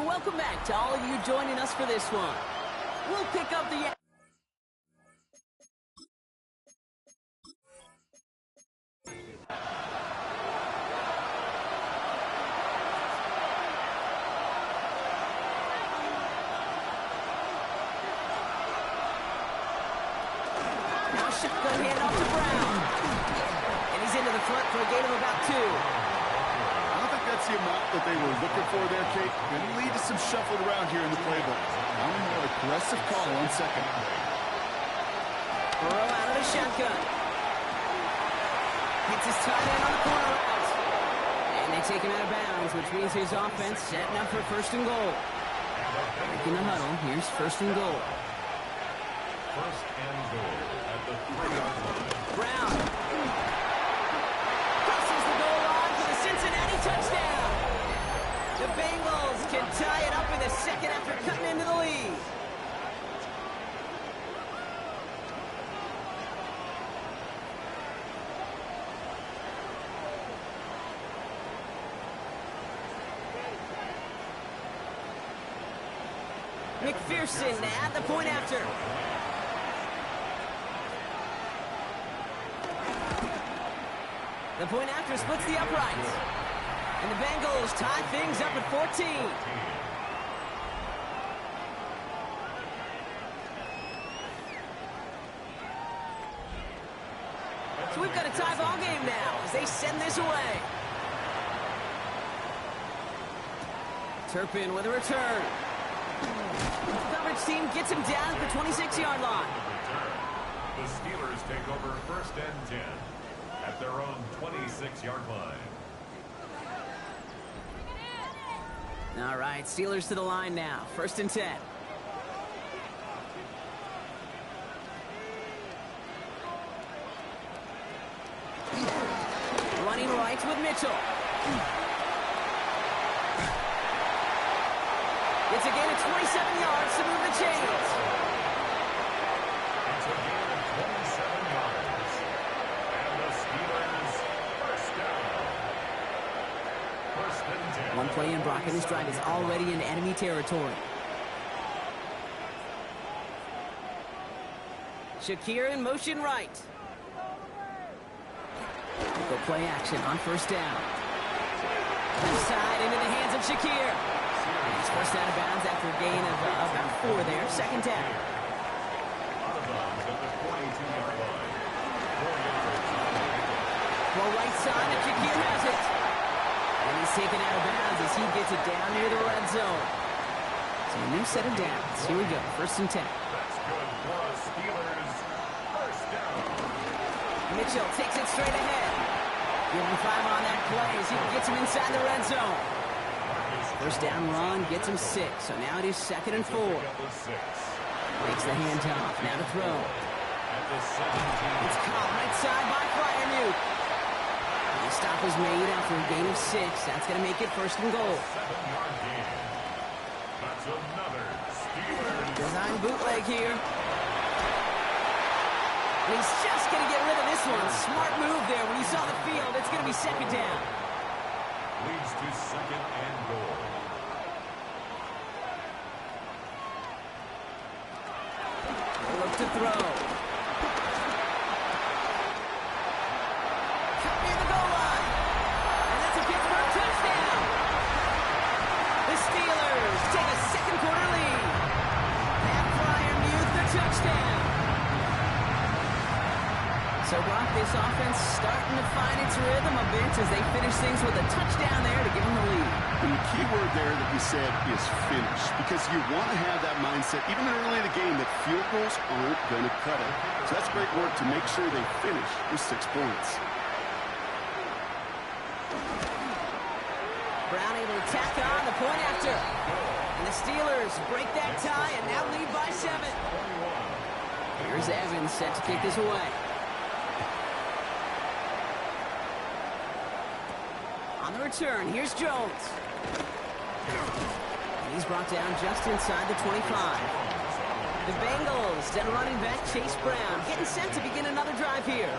and welcome back to all of you joining us for this one. We'll pick up the... Now a shotgun handoff to Brown. And he's into the front for a gain of about 2. I don't think that's the amount that they were looking for there, Kate. Going to lead to some shuffled around here in the playbook. Now a more aggressive call on second. Burrow out of the shotgun. Hits his tight end on the corner route. And they take him out of bounds, which means his offense setting up for first and goal. Breaking the huddle, here's first and goal. First and goal at the 3-yard line. Brown. Crosses the goal line for the Cincinnati touchdown. The Bengals can tie it up in the second after cutting into the lead. McPherson at the point after. The point after splits the uprights. And the Bengals tie things up at 14. So we've got a tie ball game now as they send this away. Turpin with a return. Coverage team gets him down at the 26-yard line. The Steelers take over first and 10 at their own 26-yard line. All right, Steelers to the line now. First and 10. Running right with Mitchell. It's a gain of 27 yards to move the chains. It's a gain of 27 yards. And the Steelers first down. First and 10. One play in, Brock, and this drive is already in enemy territory. Shakir in motion right. Go play action on first down. Left side into the hands of Shakir. He's first out of bounds after a gain of about 4 there. Second down. Out of bounds at the 42-yard line. Well, right side, and Shakir has it. And he's taken out of bounds as he gets it down near the red zone. So a new set of downs. Here we go, first and 10. That's good for the Steelers. First down. Mitchell takes it straight ahead. Give him 5 on that play as he gets him inside the red zone. First down run gets him 6. So now it is second and 4. Makes the handoff. Now to throw. It's caught right side by Fryermuth. The stop is made after a gain of 6. That's going to make it first and goal. 7-yard gain. That's another Steelers. Design bootleg here. And he's just going to get rid of this one. Smart move there. When you saw the field, it's going to be second down. Leads to second and goal. Look to throw. Cut near the goal line. And that's a Pittsburgh touchdown. The Steelers take a second quarter lead. Pat Fryermuth, the touchdown. So, Brock, this offense starting to find its rhythm a bit as they finish things with a touchdown there to give them the lead. And the key word there that you said is finish, because you want to have that mindset, even early in the game, that field goals aren't going to cut it. So that's great work to make sure they finish with 6 points. Brown able to tack on the point after. And the Steelers break that tie and now lead by 7. Here's Evans set to kick this away. On the return, here's Jones. And he's brought down just inside the 25. The Bengals, then running back Chase Brown, getting set to begin another drive here.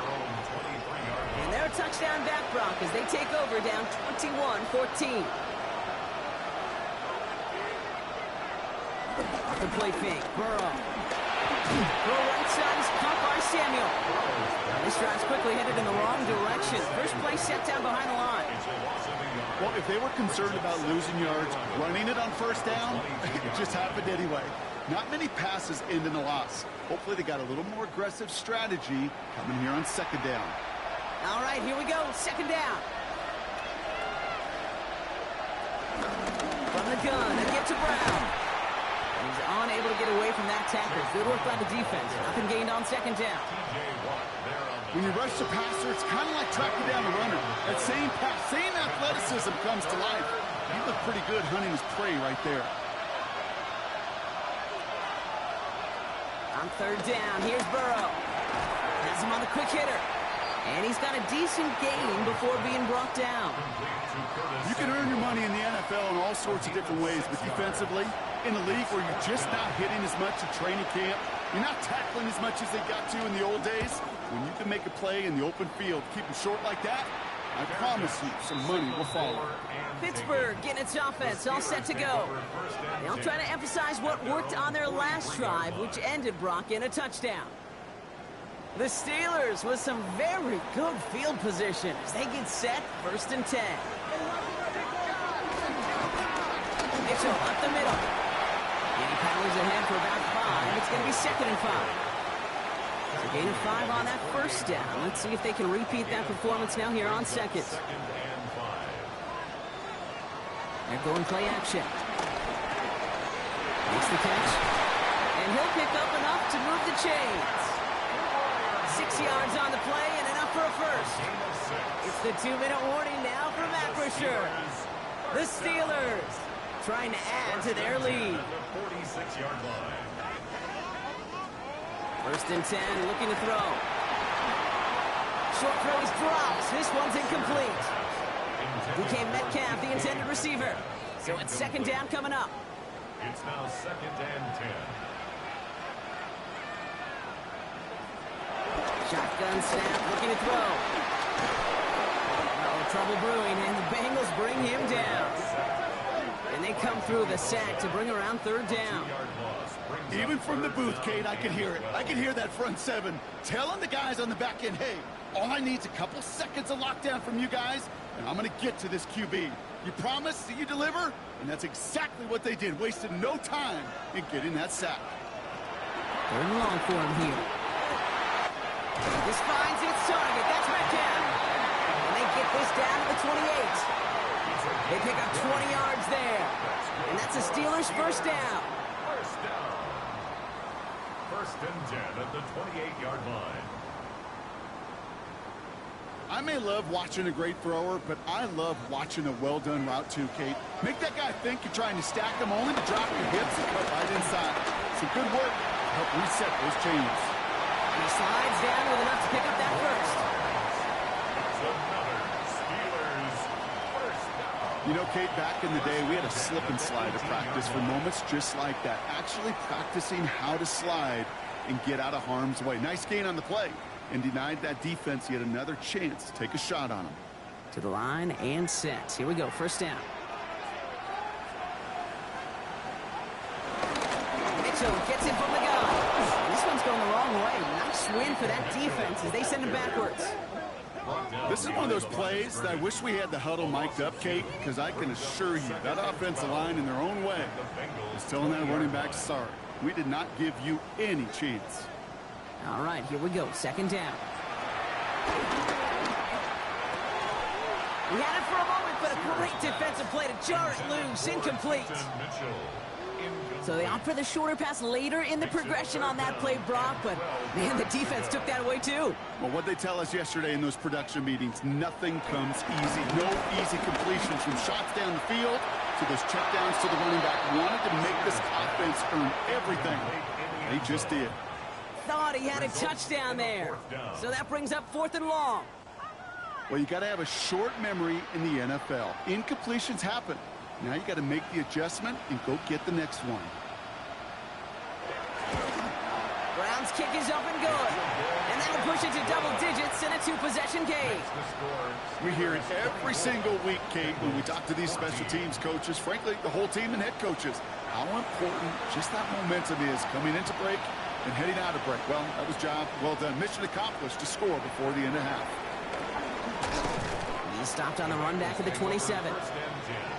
And they're a touchdown back, Brock, as they take over down 21-14. Off the play fake, Burrow. Throw right side is caught by Samuel. This drive's quickly headed in the wrong direction. First play set down behind the line. Well, if they were concerned about losing yards, running it on first down, it just happened anyway. Not many passes end in a loss. Hopefully they got a little more aggressive strategy coming here on second down. All right, here we go. Second down. From the gun, and get to Brown. He's unable to get away from that tackle. Good work by the defense. Nothing gained on second down. When you rush the passer, it's kind of like tracking down the runner. That same pass, same athleticism comes to life. He looked pretty good hunting his prey right there. On third down, here's Burrow. Has him on the quick hitter. And he's got a decent gain before being brought down. You can earn your money in the NFL in all sorts of different ways, but defensively, in a league where you're just not hitting as much at training camp, you're not tackling as much as they got to in the old days, when you can make a play in the open field, keep it short like that, I promise you some money will follow. Pittsburgh getting its offense all set to go. They'll try to emphasize what worked on their last drive, which ended, Brock, in a touchdown. The Steelers with some very good field position as they get set, 1st and 10. Mitchell up the middle. And he powers ahead for about 5. It's going to be 2nd and 5. So gain of 5 on that first down. Let's see if they can repeat that performance now here on second. They're going play action. Makes the catch. And he'll pick up enough to move the chains. 6 yards on the play and enough for a first. It's the 2-minute warning now for Matt Brasher. The Steelers trying to add to their lead. 46-yard line. 1st and 10, looking to throw. Short throw is dropped. This one's incomplete. DK Metcalf, the intended receiver. So it's 2nd down coming up. It's now 2nd and 10. Shotgun snap, looking to throw. Uh-oh, trouble brewing, and the Bengals bring him down. And they come through the sack to bring around 3rd down. Even from the booth, Kate, I can hear it. I can hear that front 7 telling the guys on the back end, hey, all I need is a couple seconds of lockdown from you guys, and I'm going to get to this QB. You promise that you deliver? And that's exactly what they did, wasted no time in getting that sack. 3rd and long for him here. This finds its target. That's Metcalf. And they get this down to the 28. They pick up 20 yards there. And that's the Steelers' 1st down. 1st and 10 at the 28-yard line. I may love watching a great thrower, but I love watching a well-done route too, Kate. Make that guy think you're trying to stack him only to drop your hips and cut right inside. Some good work to help reset those chains. And he slides down with enough to pick up that first. Another Steelers 1st down. You know, Kate, back in the day, we had a slip and slide of practice for moments just like that. Actually practicing how to slide and get out of harm's way. Nice gain on the play. And denied that defense yet another chance to take a shot on him. To the line and set. Here we go, 1st down. Mitchell gets it from the gun. This one's going the wrong way. Nice win for that defense as they send him backwards. This is one of those plays that I wish we had the huddle mic'd up, Kate, because I can assure you that offensive line in their own way is telling that running back, sorry, we did not give you any chance. All right, here we go. 2nd down. We had it for a moment, but a great defensive play to jar it loose. Incomplete. So they opt for the shorter pass later in the progression on that play, Brock, but, man, the defense took that away, too. Well, what they tell us yesterday in those production meetings, nothing comes easy. No easy completions from shots down the field to those checkdowns to the running back. Wanted to make this offense earn everything. They just did. Thought he had a touchdown there. So that brings up 4th and long. Well, you got to have a short memory in the NFL. Incompletions happen. Now you got to make the adjustment and go get the next one. Brown's kick is up and good. And that'll push it to double digits in a 2-possession game. We hear it every single week, Kate, when we talk to these special teams coaches, frankly, the whole team and head coaches. how important just that momentum is coming into break and heading out of break. Well, that was job well done. Mission accomplished to score before the end of half. He stopped on the run back of the 27.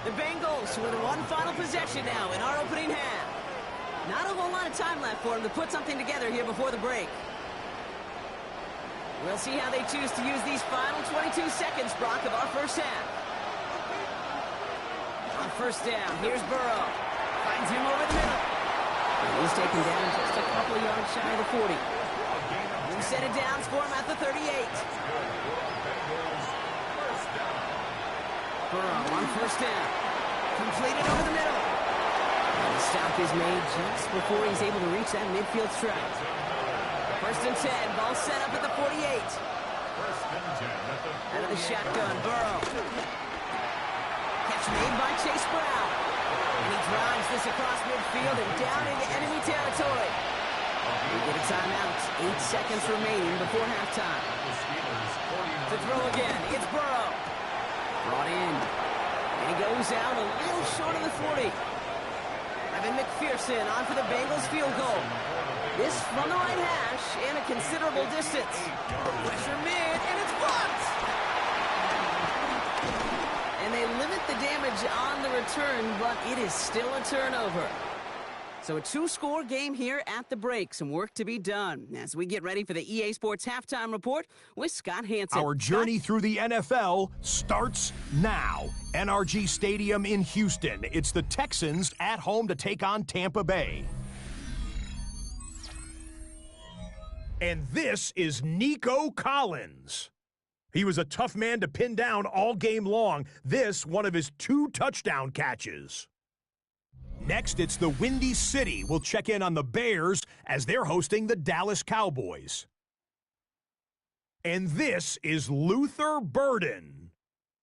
The Bengals with one final possession now in our opening half. Not a whole lot of time left for them to put something together here before the break. We'll see how they choose to use these final 22 seconds, Brock, of our first half. On first down, here's Burrow. Finds him over the middle. And he's taken down just a couple of yards shy of the 40. New set of downs for him at the 38. Burrow on first down. Completed over the middle. And the stop is made just before he's able to reach that midfield strike. First and 10, ball set up at the 48. Out of the shotgun, Burrow. Catch made by Chase Brown. And he drives this across midfield and down into enemy territory. We get a timeout. 8 seconds remaining before halftime. To throw again, it's Burrow. Brought in. And he goes out a little short of the 40. Evan McPherson on for the Bengals field goal. This from the right hash and a considerable distance. Pressure mid, and it's blocked! And they limit the damage on the return, but it is still a turnover. So a 2-score game here at the break. Some work to be done as we get ready for the EA Sports Halftime Report with Scott Hansen. Our journey through the NFL starts now. NRG Stadium in Houston. It's the Texans at home to take on Tampa Bay. And this is Nico Collins. He was a tough man to pin down all game long. This, one of his 2 touchdown catches. Next, it's the Windy City. We'll check in on the Bears as they're hosting the Dallas Cowboys. And this is Luther Burden.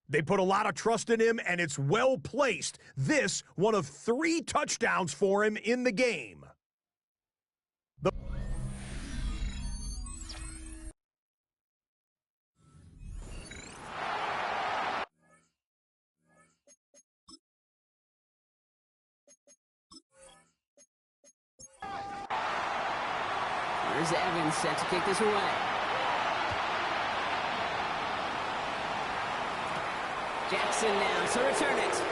They put a lot of trust in him, and it's well placed. This, one of 3 touchdowns for him in the game. Here's Evans set to kick this away. Jackson now to return it.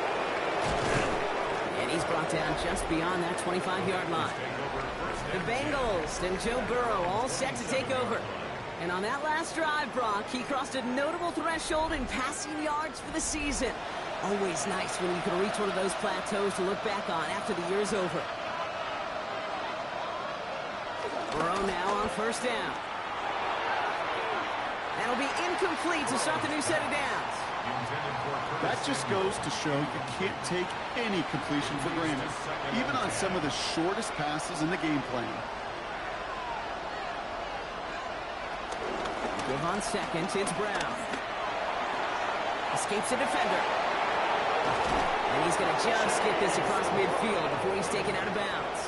And he's brought down just beyond that 25-yard line. The Bengals and Joe Burrow all set to take over. And on that last drive, Brock, he crossed a notable threshold in passing yards for the season. Always nice when you can reach one of those plateaus to look back on after the year's over. Burrow now on first down. That'll be incomplete to start the new set of downs. That just goes to show you can't take any completion for granted, even on some of the shortest passes in the game plan. Give on second, it's Brown. Escapes a defender. And he's going to just get this across midfield before he's taken out of bounds.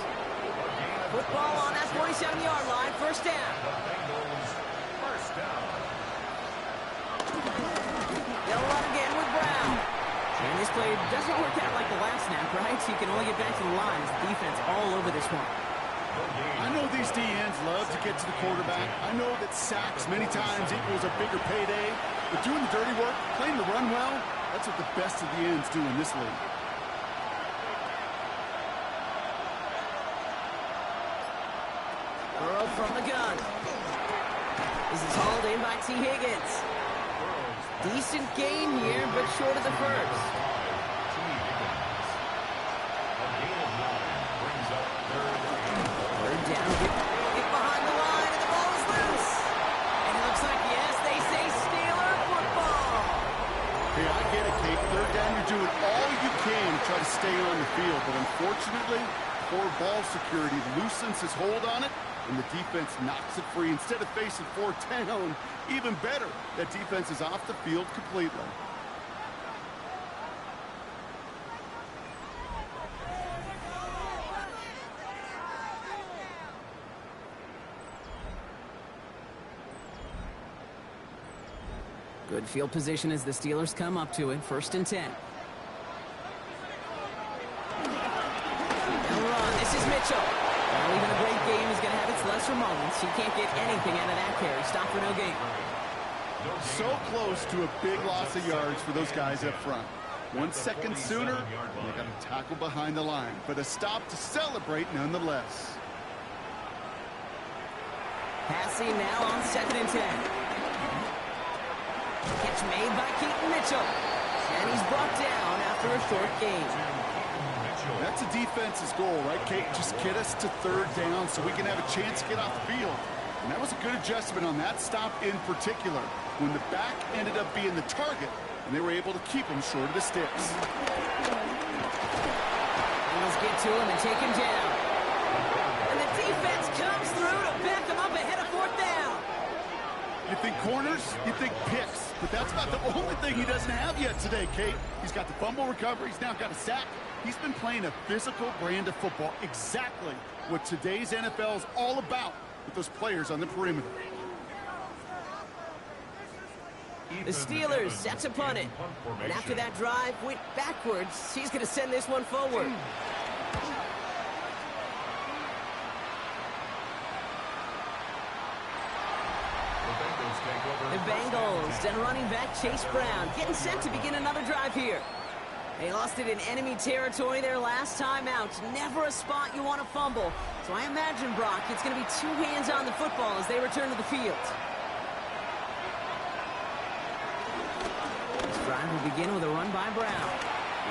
Football on that 47-yard line, first down. They'll run again with Brown. And this play doesn't work out like the last snap, right? So you can only get back to the line as the defense all over this one. I know these DNs love to get to the quarterback. I know that sacks many times equals a bigger payday. But doing the dirty work, playing the run well, that's what the best of the ends do in this league. Burrow from the gun. This is hauled in by T. Higgins. Decent gain here, but short of the first. Third down, get behind the line, and the ball is loose. And it looks like, yes, they say Steeler football. Hey, I get it, Kate. Third down, you're doing all you can to try to stay on the field. But unfortunately, poor ball security loosens his hold on it, and the defense knocks it free. Instead of facing 4th down, even better, that defense is off the field completely. Good field position as the Steelers come up to it. 1st and 10. Mitchell. Well, even a great game is going to have its lesser moments. He can't get anything out of that carry. Stop for no gain. So close to a big loss of yards for those guys up front. 1 second sooner, they got to tackle behind the line. But a stop to celebrate nonetheless. Passing now on 2nd and 10. Catch made by Keaton Mitchell. And he's brought down after a short gain. That's a defense's goal, right, Kate? Just get us to 3rd down so we can have a chance to get off the field. And that was a good adjustment on that stop in particular, when the back ended up being the target, and they were able to keep him short of the sticks. Let's get to him and take him down. And the defense comes through to back him up ahead of 4th down. You think corners, you think picks, but that's not the only thing he doesn't have yet today, Kate. He's got the fumble recovery, he's now got a sack. He's been playing a physical brand of football, exactly what today's NFL is all about with those players on the perimeter. The Steelers set to punt it. And after that drive went backwards, he's going to send this one forward. The Bengals and running back Chase Brown getting set to begin another drive here. They lost it in enemy territory their last time out. Never a spot you want to fumble. So I imagine, Brock, it's going to be 2 hands on the football as they return to the field. This drive will begin with a run by Brown.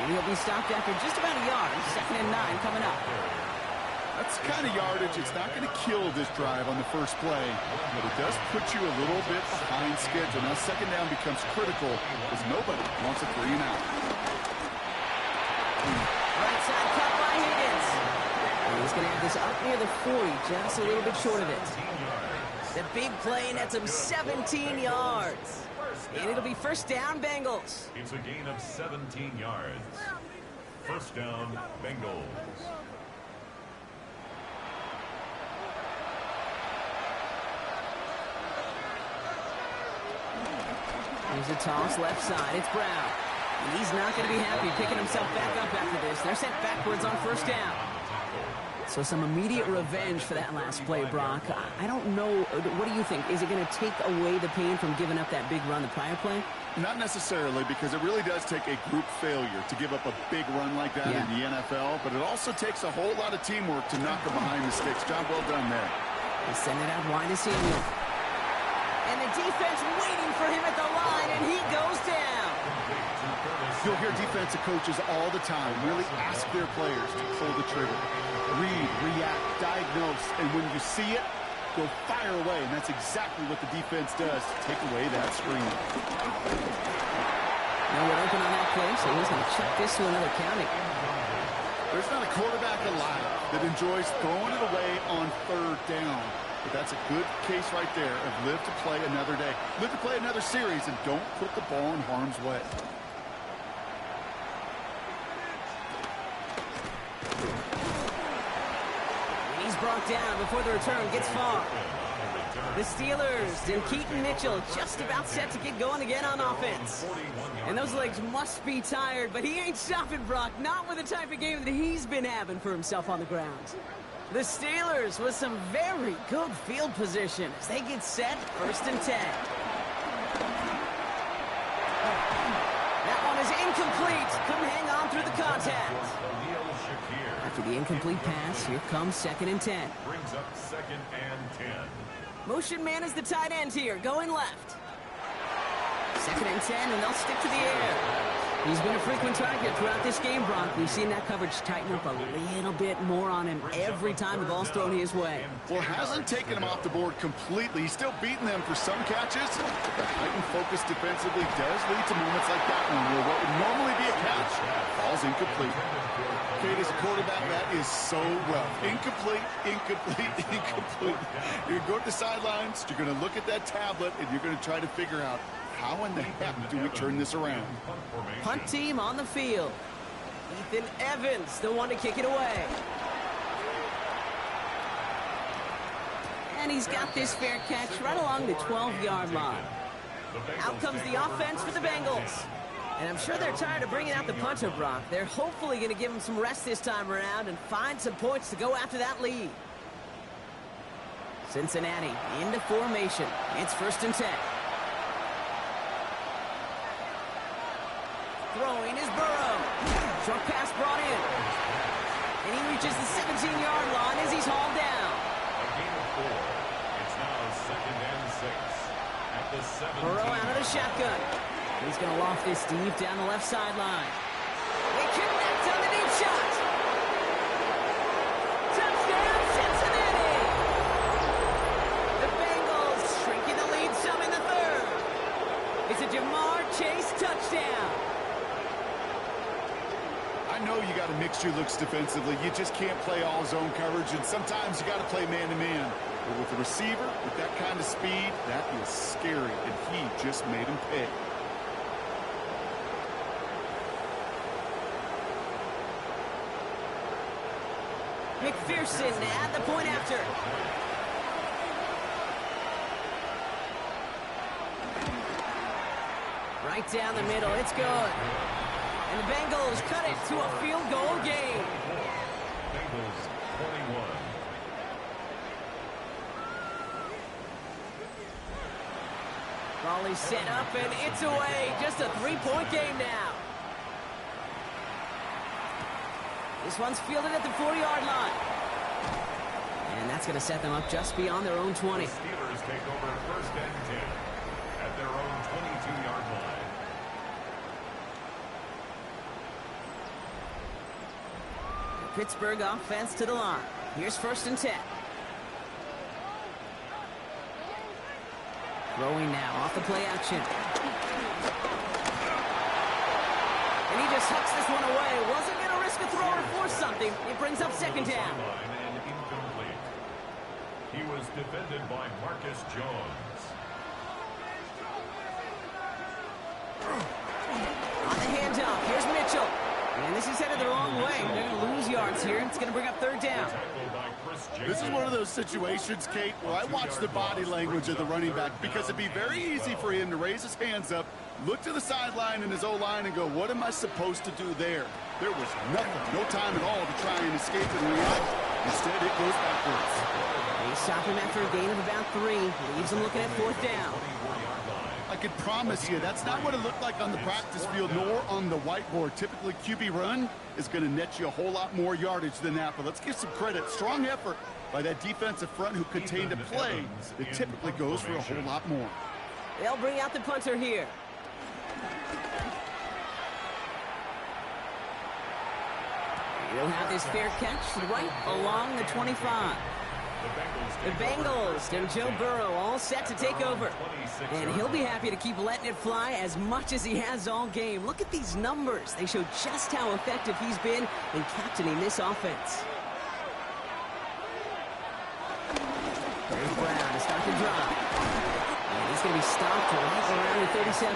And he'll be stopped after just about a yard. 2nd and 9 coming up. That's the kind of yardage. It's not going to kill this drive on the first play, but it does put you a little bit behind schedule. Now 2nd down becomes critical because nobody wants a 3 and out. Right side cut by Higgins. And he's going to have this up near the 40, just a little bit short of it. The big play nets him 17 yards. And it'll be 1st down, Bengals. It's a gain of 17 yards. 1st down, Bengals. Here's a toss left side. It's Brown. And he's not going to be happy picking himself back up after this. They're sent backwards on 1st down. So some immediate revenge for that last play, Brock. I don't know. What do you think? Is it going to take away the pain from giving up that big run the prior play? Not necessarily, because it really does take a group failure to give up a big run like that in the NFL. But it also takes a whole lot of teamwork to knock them behind the sticks. Job well done there. They send it out wide to Samuel. And the defense waiting for him at the line, and he goes down. You'll hear defensive coaches all the time really ask their players to pull the trigger. Read, react, diagnose, and when you see it, go fire away. And that's exactly what the defense does to take away that screen. No one open on that play, so he's going to check this to another counting. There's not a quarterback alive that enjoys throwing it away on 3rd down. But that's a good case right there of live to play another day. Live to play another series, and don't put the ball in harm's way. He's brought down before the return gets far. The Steelers and Keaton Mitchell just about set to get going again on offense. And those legs must be tired, but he ain't stopping, Brock. Not with the type of game that he's been having for himself on the ground. The Steelers with some very good field position as they get set 1st and 10. That one is incomplete. Couldn't hang on through the contact. After the incomplete pass, here comes 2nd and 10. Brings up 2nd and 10. Motion man is the tight end here, going left. 2nd and 10, and they'll stick to the air. He's been a frequent target throughout this game, Brock. We've seen that coverage tighten up a little bit more on him every time the ball's thrown his way. Well, hasn't taken him off the board completely. He's still beating them for some catches. The heightened focus defensively does lead to moments like that one where what would normally be a catch falls incomplete. Kate, as a quarterback, that is so rough. Incomplete, incomplete, incomplete. You're going to go to the sidelines, you're going to look at that tablet, and you're going to try to figure out how in the heck do we turn this around? Punt team on the field. Ethan Evans, the one to kick it away. And he's got this fair catch right along the 12-yard line. Out comes the offense for the Bengals. And I'm sure they're tired of bringing out the punter, Brock. They're hopefully going to give him some rest this time around and find some points to go after that lead. Cincinnati into formation. It's 1st and 10. Throwing is Burrow. Short pass brought in. And he reaches the 17-yard line as he's hauled down. A gain of 4. It's now 2nd and 6. At the 17. Burrow out of the shotgun. He's going to loft this deep down the left sideline. They connect on the deep shot. Touchdown, Cincinnati! The Bengals shrinking the lead some in the 3rd. It's a Jamar Chase touchdown. I know you got to mix your looks defensively. You just can't play all zone coverage, and sometimes you got to play man-to-man. But with the receiver, with that kind of speed, that is scary, and he just made him pay. McPherson at the point after. Right down the middle, it's good. And the Bengals cut it to a field goal game. Bengals 21. Raleigh set up and it's away. Just a 3-point game now. This one's fielded at the 40-yard line. And that's going to set them up just beyond their own 20. The Steelers take over 1st and 10 at their own 22-yard line. The Pittsburgh offense to the line. Here's 1st and 10. Throwing now off the play action. And he just hucks this one away. Wasn't going to risk a throw or force something. It brings up 2nd down. And incomplete. He was defended by Marcus Jones. On the handoff, here's Mitchell. And this is headed the wrong way. They're going to lose yards here. It's going to bring up 3rd down. This is one of those situations, Kate, where I watch the body language of the running back because it'd be very easy for him to raise his hands up, look to the sideline in his O-line and go, what am I supposed to do there? There was nothing, no time at all to try and escape and react. Instead, it goes backwards. They stop him after a gain of about 3. Leaves him looking at 4th down. I could promise you that's not what it looked like on the practice field nor on the whiteboard. Typically, QB run is going to net you a whole lot more yardage than that. But let's give some credit. Strong effort by that defensive front who contained a play that typically goes for a whole lot more. They'll bring out the punter here. He'll have this fair catch right along the 25. The Bengals and Joe Burrow all set to take over. And he'll be happy to keep letting it fly as much as he has all game. Look at these numbers. They show just how effective he's been in captaining this offense. There's Brown to start the drive. And he's going to be stopped right around the 37.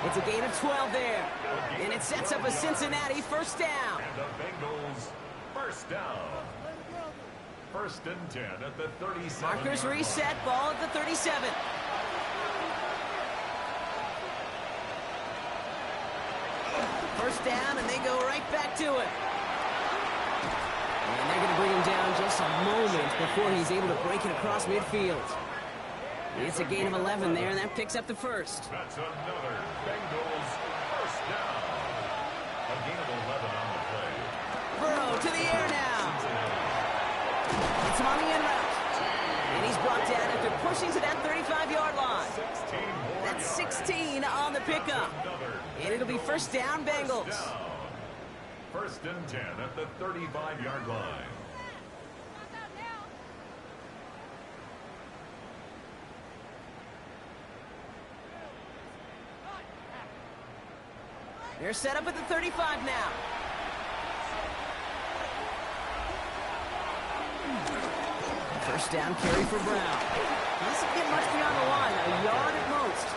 It's a gain of 12 there. And it sets up a Cincinnati 1st down. And the Bengals 1st down. 1st and 10 at the 37. Markers reset, ball at the 37. First down, and they go right back to it. And they're going to bring him down just a moment before he's able to break it across midfield. It's a gain of 11 there, and that picks up the 1st. That's another Bengals 1st down. A gain of 11 on the play. Burrow to the air now. It's him on the in route. And he's brought down after pushing to that 35-yard line. That's 16 on the pickup. And it'll be 1st down, Bengals. 1st and 10 at the 35-yard line. They're set up at the 35 now. First down carry for Brown. Doesn't get much beyond the line, a yard at most.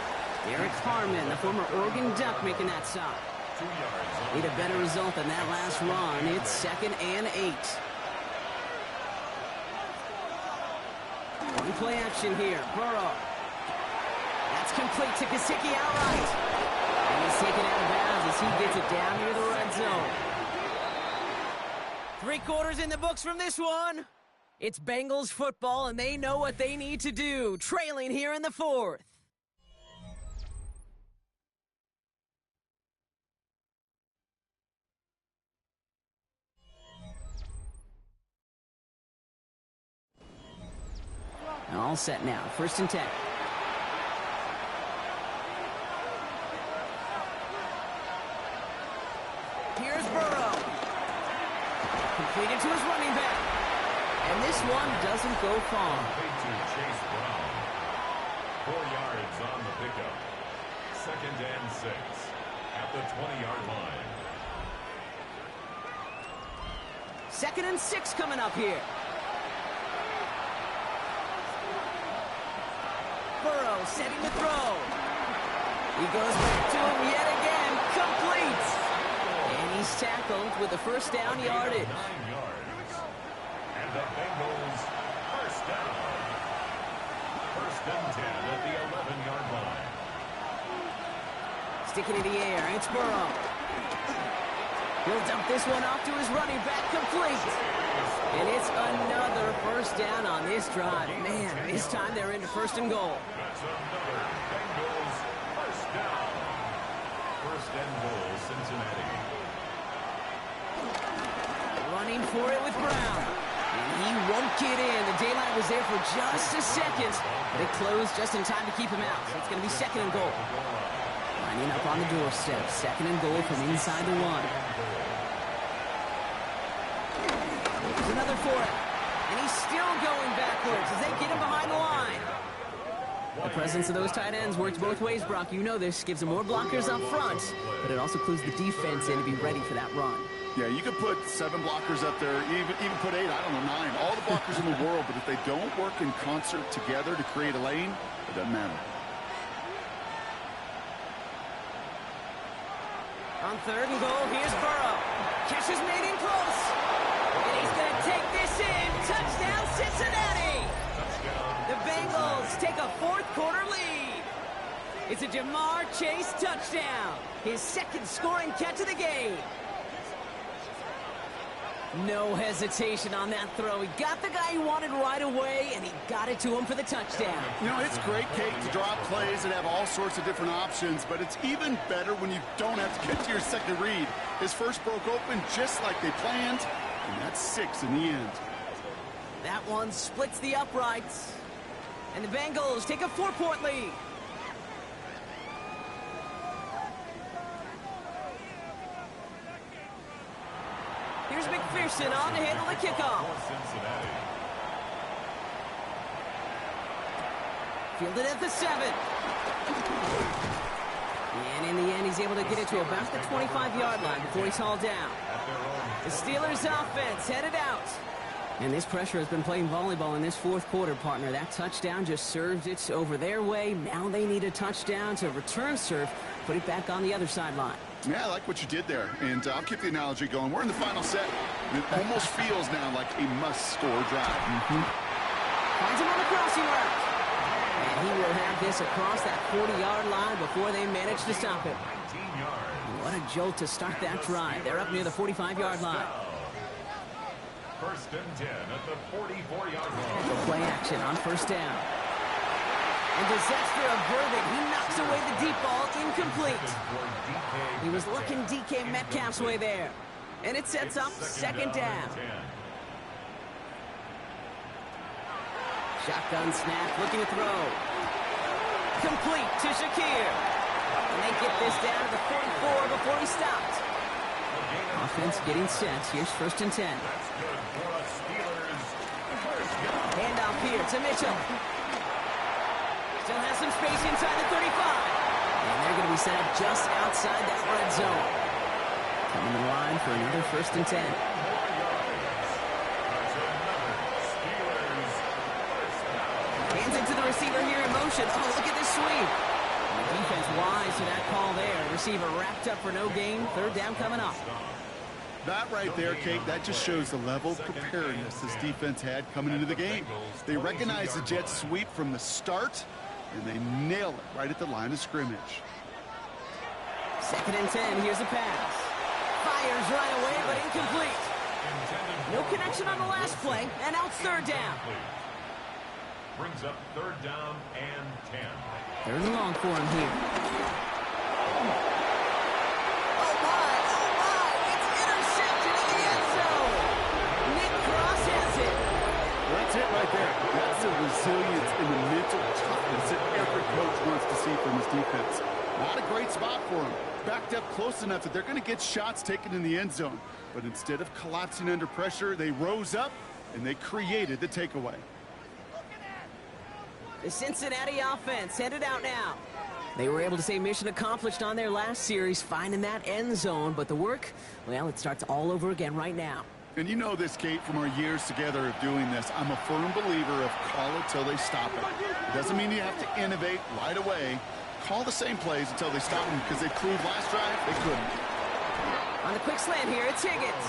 Derek Harmon, the former Oregon Duck, making that stop. 2 yards. Need a better result than that last run. It's 2nd and 8. One play action here. Burrow. That's complete to Gesicki outright. And he's He's taken out of bounds as he gets it down near the red zone. 3 quarters in the books from this one. It's Bengals football, and they know what they need to do, trailing here in the 4th. All set now, 1st and 10. Here's Burrow. Completed to his running back. And this one doesn't go far. Chase Brown. 4 yards on the pickup. 2nd and 6 at the 20-yard line. 2nd and 6 coming up here. Burrow setting to throw. He goes back to him yet again. Complete. And he's tackled with the 1st down yardage. 9 yards. And the Bengals 1st down. 1st and 10 at the 11-yard line. Sticking in the air. It's Burrow. He'll dump this one off to his running back. Complete. And it's another 1st down on this drive. Man, this time they're into 1st and goal. That's another Bengals 1st down. 1st and goal, Cincinnati. Running for it with Brown. And he won't get in. The daylight was there for just a second. They closed just in time to keep him out. So it's going to be 2nd and goal. Lining up on the doorstep. 2nd and goal from inside the 1. There's another for it. And he's still going backwards as they get him behind the line. The presence of those tight ends works both ways, Brock. You know this. Gives them more blockers up front, but it also clues the defense in to be ready for that run. Yeah, you could put 7 blockers up there, even put 8, I don't know, 9. All the blockers in the world, but if they don't work in concert together to create a lane, it doesn't matter. On 3rd and goal, here's Burrow. Catch is made in close. And he's going to take this in. Touchdown, Cincinnati. The Bengals take a 4th quarter lead. It's a Jamar Chase touchdown. His 2nd scoring catch of the game. No hesitation on that throw. He got the guy he wanted right away, and he got it to him for the touchdown. You know, it's great, Kate, to drop plays and have all sorts of different options, but it's even better when you don't have to get to your 2nd read. His 1st broke open just like they planned, and that's 6 in the end. That one splits the uprights, and the Bengals take a 4-point lead. Here's McPherson on to handle the kickoff. Fielded at the 7. And in the end, he's able to get it to about the 25-yard line before he's hauled down. The Steelers' offense headed out. And this pressure has been playing volleyball in this 4th quarter, partner. That touchdown just served it over their way. Now they need a touchdown to return serve, put it back on the other sideline. Yeah, I like what you did there, and I'll keep the analogy going. We're in the final set. It almost feels now like a must-score drive. Finds him on the crossing route. And he will have this across that 40-yard line before they manage to stop him. What a jolt to start that drive. They're up near the 45-yard line. 1st and 10 at the 44-yard line. The play action on 1st down. And disaster averted. He knocks away the deep ball, incomplete. He was looking DK Metcalf's way there. And it sets up 2nd down. Shotgun snap, looking to throw. Complete to Shakir. And they get this down to the 44 before he stopped. Offense getting set. Here's 1st and 10. Handoff here to Mitchell. Still has some space inside the 35. And they're going to be set up just outside that red zone. Coming in line for another 1st and 10. Hands it to the receiver here in motion. Oh, look at this sweep. And the defense wise to that call there. Receiver wrapped up for no gain. 3rd down coming up. That right there, Kate, that just shows the level of preparedness this defense had coming into the game. They recognized the jet sweep from the start, and they nail it right at the line of scrimmage. 2nd and 10. Here's a pass. Fires right away, but incomplete. No connection on the last play, and now it's 3rd down. Brings up 3rd down and 10. 3rd and long for him here. Oh my, it's intercepted in the end zone. Nick Cross has it. That's it right there. That's the resilience and the mental toughness that every coach wants to see from his defense. Not a great spot for him. Backed up close enough that they're going to get shots taken in the end zone. But instead of collapsing under pressure, they rose up and they created the takeaway. The Cincinnati offense headed out now. They were able to say mission accomplished on their last series, finding that end zone. But the work, well, it starts all over again right now. And you know this, Kate, from our years together of doing this. I'm a firm believer of call it till they stop it. It doesn't mean you have to innovate right away. Call the same plays until they stop them, because they proved last drive they couldn't. On the quick slant here, it's Higgins.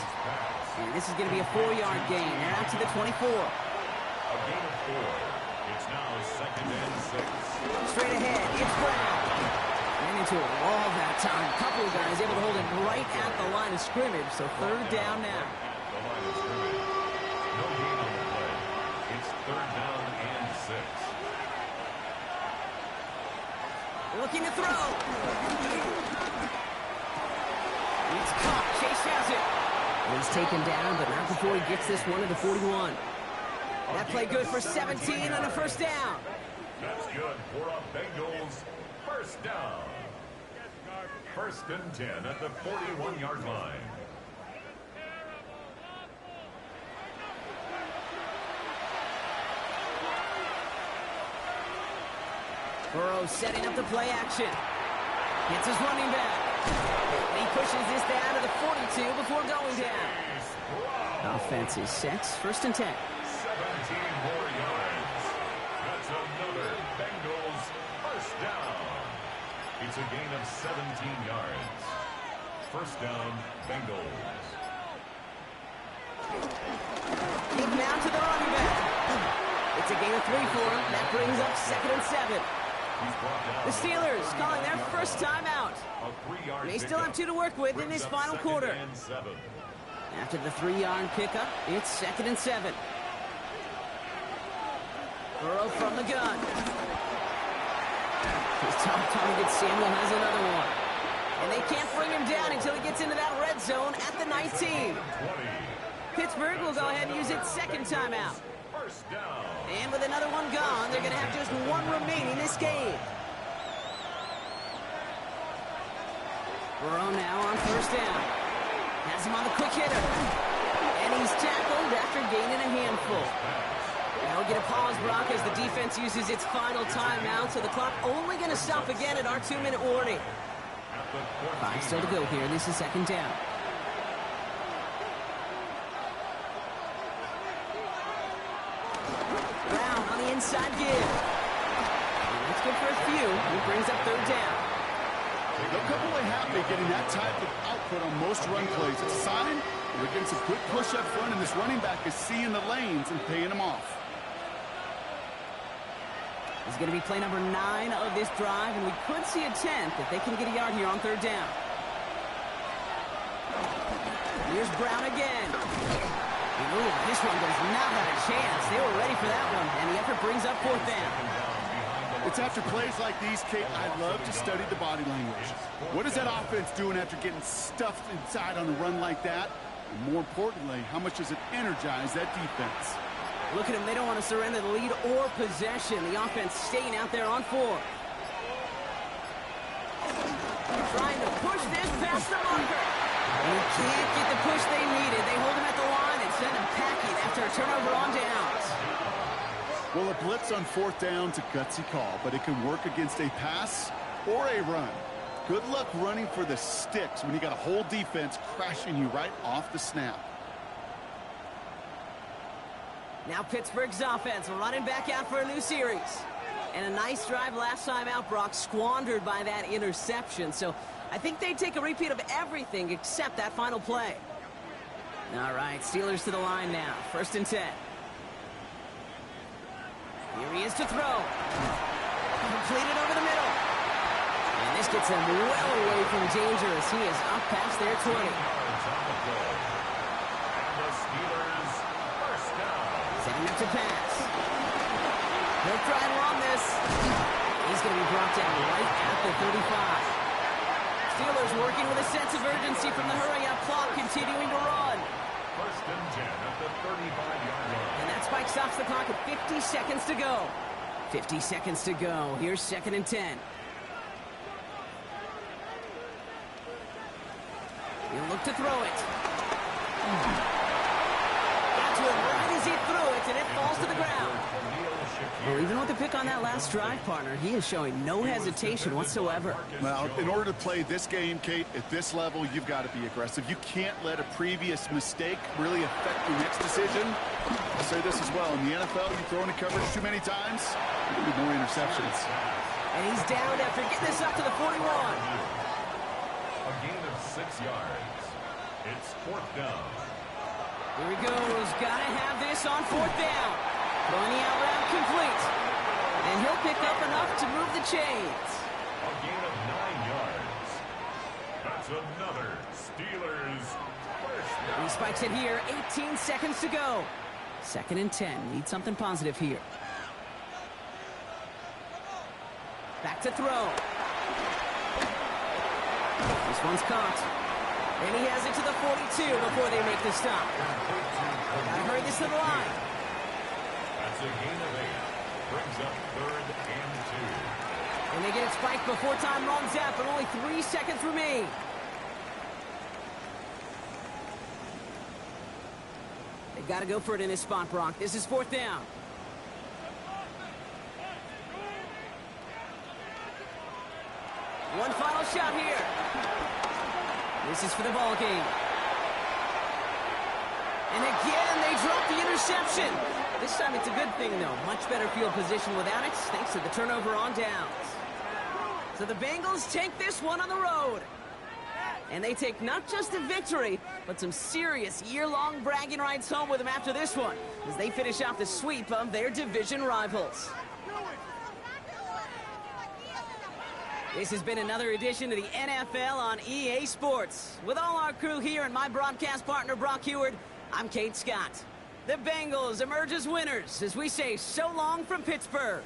And this is going to be a 4-yard gain. They're out to the 24. A gain of 4. It's now 2nd and 6. Straight ahead, it's Brown. Ran into a wall that time. A couple of guys able to hold him right at the line of scrimmage. So 3rd down now. The line of scrimmage. No gain on the play. It's 3rd down and 6. Looking to throw. It's caught. Chase has it. He's taken down, but not before he gets this one to the 41. That play good for 17 and a 1st down. That's good for a Bengals 1st down. 1st and 10 at the 41-yard line. Burrow setting up the play action. Hits his running back. And he pushes this down to the 42 before going down. Offense is set. 1st and 10. 17 more yards. That's another Bengals 1st down. It's a gain of 17 yards. 1st down, Bengals. Give now to the running back. It's a gain of 3 for him. That brings up 2nd and 7. The Steelers calling their 1st timeout. They still have 2 to work with in this final quarter. After the 3-yard pickup, it's 2nd and 7. Burrow from the gun. His top target, Samuel, has another one. And they can't bring him down until he gets into that red zone at the 19. Pittsburgh will go ahead and use its 2nd timeout. And with another one gone, they're going to have just 1 remaining this game. Burrow now on 1st down. Has him on the quick hitter. And he's tackled after gaining a handful. Now we'll get a pause, Brock, as the defense uses its final timeout, so the clock only going to stop again at our 2-minute warning. 5 still to go here. This is 2nd down. Brown on the inside give. And that's good for a few. He brings up 3rd down. They'll come away happy getting that type of output on most run plays. It's a sign they're getting some good push up front, and this running back is seeing the lanes and paying them off. This is going to be play number 9 of this drive, and we could see a 10th if they can get a yard here on 3rd down. Here's Brown again. Ooh, this one does not have a chance. They were ready for that one, and the effort brings up 4th down. It's after plays like these, Kate, I love to study the body language. What is that offense doing after getting stuffed inside on a run like that? And more importantly, how much does it energize that defense? Look at them. They don't want to surrender the lead or possession. The offense staying out there on 4. Trying to push this past the marker. And he can't get the push they needed. They hold him at the line and send him packing after a turnover on downs. Well, a blitz on 4th down's a gutsy call, but it can work against a pass or a run. Good luck running for the sticks when you got a whole defense crashing you right off the snap. Now Pittsburgh's offense running back out for a new series. And a nice drive last time out, Brock, squandered by that interception. So I think they take a repeat of everything except that final play. All right, Steelers to the line now. 1st and 10. Here he is to throw. Completed over the middle. And This gets them well away from danger as he is up past their 20. Setting up to pass. He'll try and run this. He's going to be brought down right at the 35. Steelers working with a sense of urgency from the hurry-up clock, continuing to run. First and 10 at the 35-yard line. And that spike stops the clock at 50 seconds to go. 50 seconds to go. Here's 2nd and 10. He'll look to throw it. Got to him right as he threw it, and it falls to the ground. Well, even with the pick on that last drive, partner, he is showing no hesitation whatsoever. Well, in order to play this game, Kate, at this level, you've got to be aggressive. You can't let a previous mistake really affect the next decision. I'll say this as well. In the NFL, you throw into coverage too many times, you'll be more interceptions. And he's down after getting this up to the 41. A gain of 6 yards. It's 4th down. Here he goes. Got to have this on 4th down. Throwing the out route complete. And he'll pick up enough to move the chains. A gain of 9 yards. That's another Steelers first down. He spikes it here. 18 seconds to go. 2nd and 10. Need something positive here. Back to throw. This one's caught. And he has it to the 42 before they make the stop. Gotta hurry this to the line. That's a gain of 8. Brings up 3rd and 2. And they get it spiked before time runs out, but only 3 seconds remain. They've got to go for it in this spot, Brock. This is 4th down. One final shot here. This is for the ball game. And again, they drop the interception. This time it's a good thing, though. Much better field position without it, thanks to the turnover on downs. So the Bengals take this one on the road. And they take not just a victory, but some serious year-long bragging rights home with them after this one, as they finish off the sweep of their division rivals. This has been another edition of the NFL on EA Sports. With all our crew here and my broadcast partner, Brock Heward, I'm Kate Scott. The Bengals emerge as winners as we say so long from Pittsburgh.